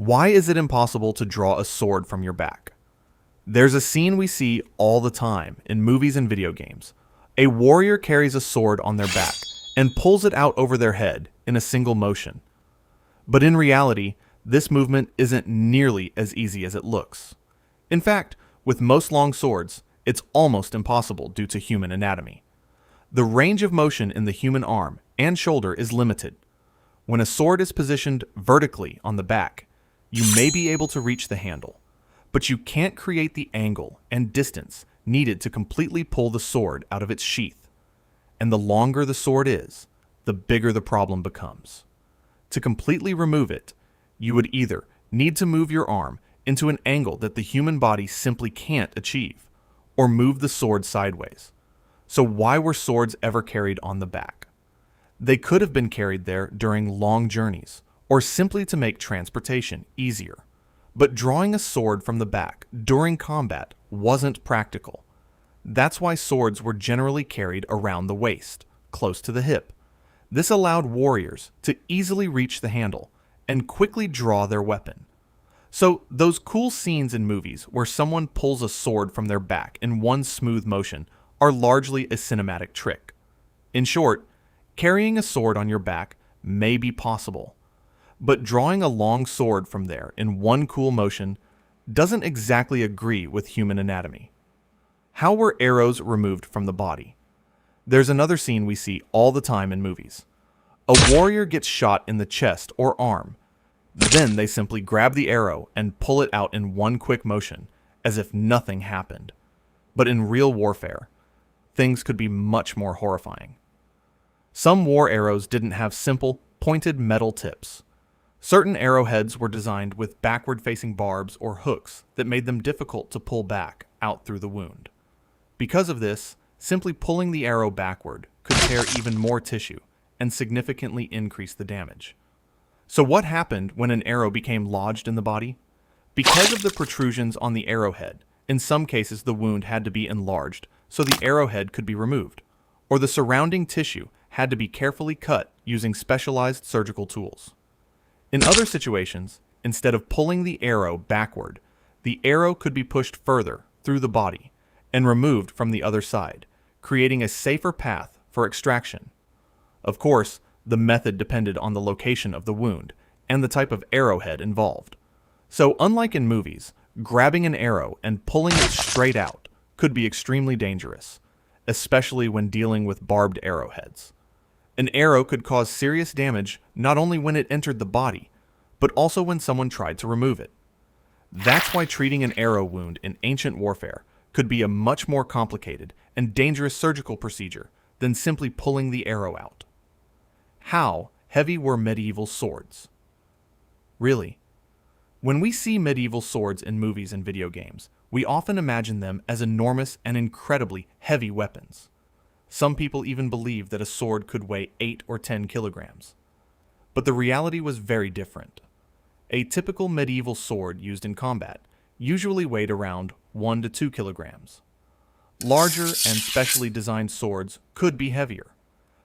Why is it impossible to draw a sword from your back? There's a scene we see all the time in movies and video games. A warrior carries a sword on their back and pulls it out over their head in a single motion. But in reality, this movement isn't nearly as easy as it looks. In fact, with most long swords, it's almost impossible due to human anatomy. The range of motion in the human arm and shoulder is limited. When a sword is positioned vertically on the back, you may be able to reach the handle, but you can't create the angle and distance needed to completely pull the sword out of its sheath. And the longer the sword is, the bigger the problem becomes. To completely remove it, you would either need to move your arm into an angle that the human body simply can't achieve, or move the sword sideways. So why were swords ever carried on the back? They could have been carried there during long journeys, or simply to make transportation easier. But drawing a sword from the back during combat wasn't practical. That's why swords were generally carried around the waist, close to the hip. This allowed warriors to easily reach the handle and quickly draw their weapon. So those cool scenes in movies where someone pulls a sword from their back in one smooth motion are largely a cinematic trick. In short, carrying a sword on your back may be possible, but drawing a long sword from there in one cool motion doesn't exactly agree with human anatomy. How were arrows removed from the body? There's another scene we see all the time in movies. A warrior gets shot in the chest or arm. Then they simply grab the arrow and pull it out in one quick motion, as if nothing happened. But in real warfare, things could be much more horrifying. Some war arrows didn't have simple, pointed metal tips. Certain arrowheads were designed with backward-facing barbs or hooks that made them difficult to pull back out through the wound. Because of this, simply pulling the arrow backward could tear even more tissue and significantly increase the damage. So what happened when an arrow became lodged in the body? Because of the protrusions on the arrowhead, in some cases the wound had to be enlarged so the arrowhead could be removed, or the surrounding tissue had to be carefully cut using specialized surgical tools. In other situations, instead of pulling the arrow backward, the arrow could be pushed further through the body and removed from the other side, creating a safer path for extraction. Of course, the method depended on the location of the wound and the type of arrowhead involved. So unlike in movies, grabbing an arrow and pulling it straight out could be extremely dangerous, especially when dealing with barbed arrowheads. An arrow could cause serious damage not only when it entered the body, but also when someone tried to remove it. That's why treating an arrow wound in ancient warfare could be a much more complicated and dangerous surgical procedure than simply pulling the arrow out. How heavy were medieval swords? Really? When we see medieval swords in movies and video games, we often imagine them as enormous and incredibly heavy weapons. Some people even believe that a sword could weigh 8 or 10 kilograms. But the reality was very different. A typical medieval sword used in combat usually weighed around 1 to 2 kilograms. Larger and specially designed swords could be heavier,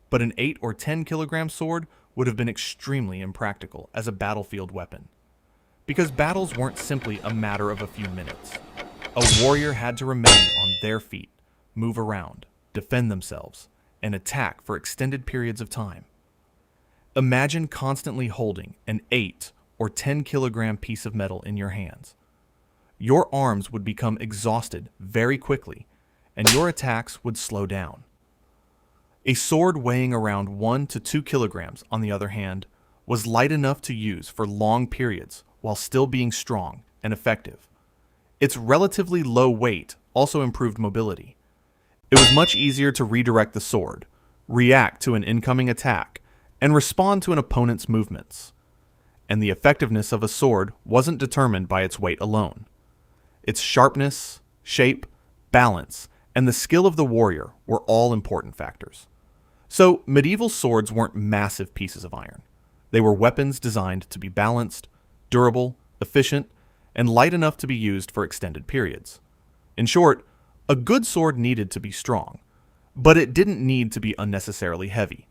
but an 8 or 10 kilogram sword would have been extremely impractical as a battlefield weapon. Because battles weren't simply a matter of a few minutes. A warrior had to remain on their feet, move around, defend themselves, and attack for extended periods of time. Imagine constantly holding an 8 or 10 kilogram piece of metal in your hands. Your arms would become exhausted very quickly, and your attacks would slow down. A sword weighing around 1 to 2 kilograms, on the other hand, was light enough to use for long periods while still being strong and effective. Its relatively low weight also improved mobility. It was much easier to redirect the sword, react to an incoming attack, and respond to an opponent's movements. And the effectiveness of a sword wasn't determined by its weight alone. Its sharpness, shape, balance, and the skill of the warrior were all important factors. So, medieval swords weren't massive pieces of iron. They were weapons designed to be balanced, durable, efficient, and light enough to be used for extended periods. In short, a good sword needed to be strong, but it didn't need to be unnecessarily heavy.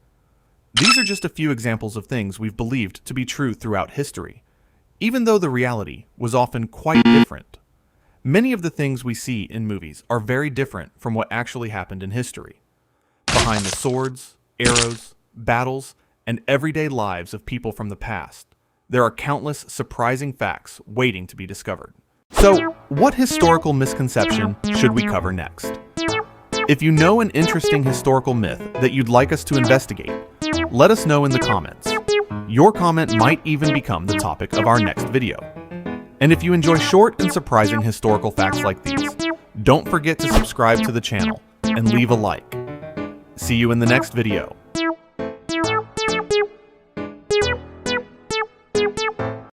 These are just a few examples of things we've believed to be true throughout history. even though the reality was often quite different. Many of the things we see in movies are very different from what actually happened in history. Behind the swords, arrows, battles, and everyday lives of people from the past, there are countless surprising facts waiting to be discovered. So, what historical misconception should we cover next? If you know an interesting historical myth that you'd like us to investigate, let us know in the comments. Your comment might even become the topic of our next video. And if you enjoy short and surprising historical facts like these, don't forget to subscribe to the channel and leave a like. See you in the next video.